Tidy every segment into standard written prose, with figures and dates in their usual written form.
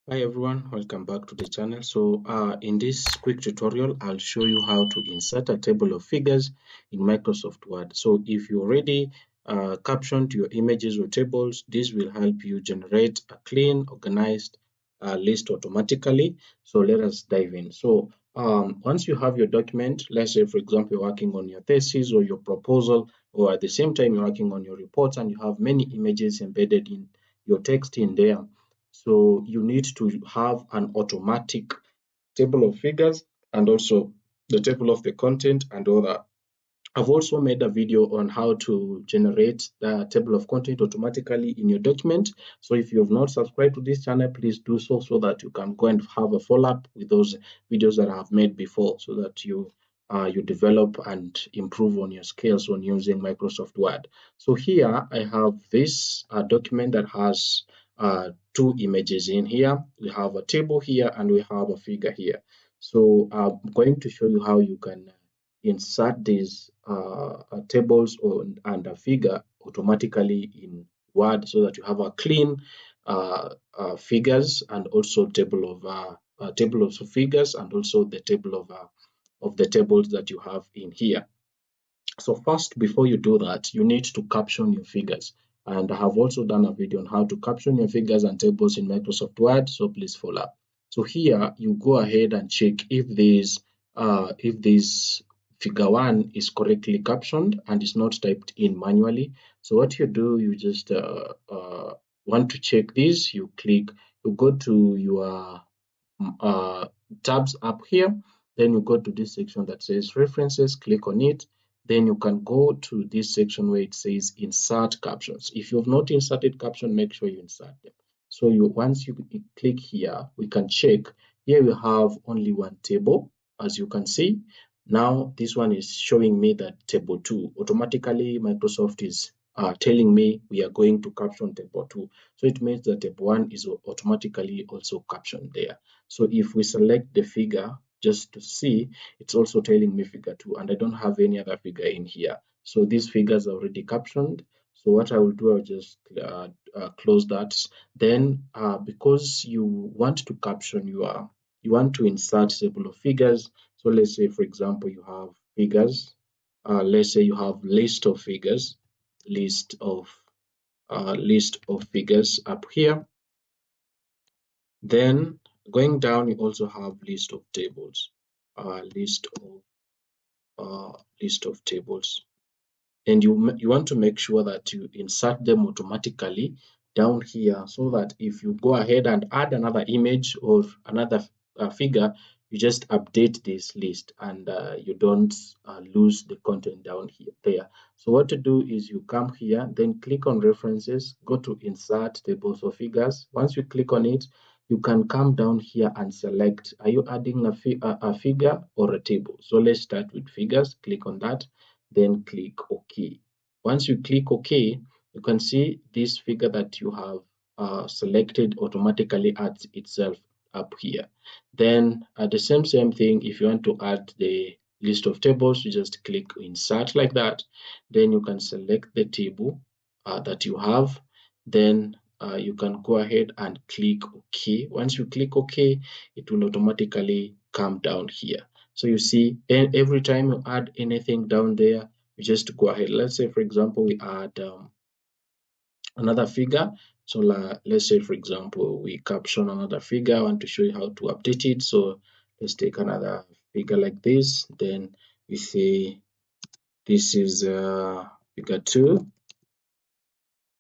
Hi everyone, welcome back to the channel. So in this quick tutorial, I'll show you how to insert a table of figures in Microsoft Word. So if you already captioned your images or tables, this will help you generate a clean, organized list automatically. So let us dive in. So once you have your document, let's say for example, you're working on your thesis or your proposal, or at the same time you're working on your reports and you have many images embedded in your text in there. So you need to have an automatic table of figures and also the table of the content and all that. I've also made a video on how to generate the table of content automatically in your document. So if you have not subscribed to this channel, please do so that you can go and have a follow-up with those videos that I have made before so that you develop and improve on your skills on using Microsoft Word. So here I have this document that has two images in here. We have a table here and we have a figure here. So I'm going to show you how you can insert these tables and a figure automatically in Word so that you have a clean figures and also table of figures and also the table of the tables that you have in here. So first, before you do that, you need to caption your figures. And I have also done a video on how to caption your figures and tables in Microsoft Word, so please follow up. So here, you go ahead and check if this figure 1 is correctly captioned and is not typed in manually. So what you do, you just want to check this, you go to your uh, tabs up here, then you go to this section that says references, click on it. Then you can go to this section where it says insert captions. If you have not inserted caption, make sure you insert them. So once you click here, we can check. Here we have only one table, as you can see. Now this one is showing me that table 2. Automatically, Microsoft is telling me we are going to caption table 2. So it means that table 1 is automatically also captioned there. So if we select the figure just to see, it's also telling me figure 2, and I don't have any other figure in here. So these figures are already captioned. So what I will do, I'll just close that. Then because you want to caption you want to insert table of figures. So let's say, for example, you have figures. Let's say you have list of figures, list of figures up here. Then going down, you also have list of tables, list of tables, and you want to make sure that you insert them automatically down here so that if you go ahead and add another image or another figure, you just update this list and you don't lose the content down here there. So what to do is you come here, then click on references, go to insert tables or figures. Once you click on it, you can come down here and select, are you adding a figure or a table? So let's start with figures. Click on that, then click OK. Once you click OK, you can see this figure that you have selected automatically adds itself up here. Then the same thing, if you want to add the list of tables, you just click insert like that. Then you can select the table that you have. Then you can go ahead and click OK. Once you click OK, it will automatically come down here. So you see, every time you add anything down there, you just go ahead. Let's say, for example, we add another figure. So let's say, for example, we caption another figure. I want to show you how to update it. So let's take another figure like this. Then we say this is figure 2.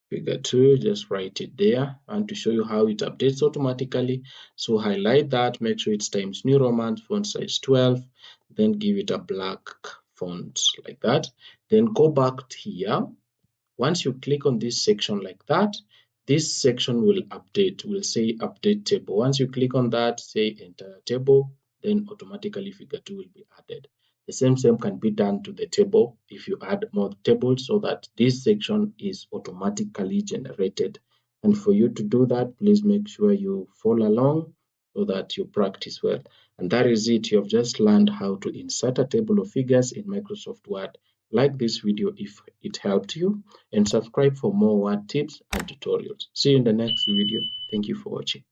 Figure 2, just write it there. I want to show you how it updates automatically. So highlight that, make sure it's Times New Roman, font size 12, then give it a black font like that. Then go back here. Once you click on this section like that, this section will update, will say update table. Once you click on that, say enter table, then automatically figure 2 will be added. The same can be done to the table if you add more tables so that this section is automatically generated. And for you to do that, please make sure you follow along so that you practice well. And that is it. You have just learned how to insert a table of figures in Microsoft Word. Like this video if it helped you, and subscribe for more Word tips and tutorials. See you in the next video. Thank you for watching.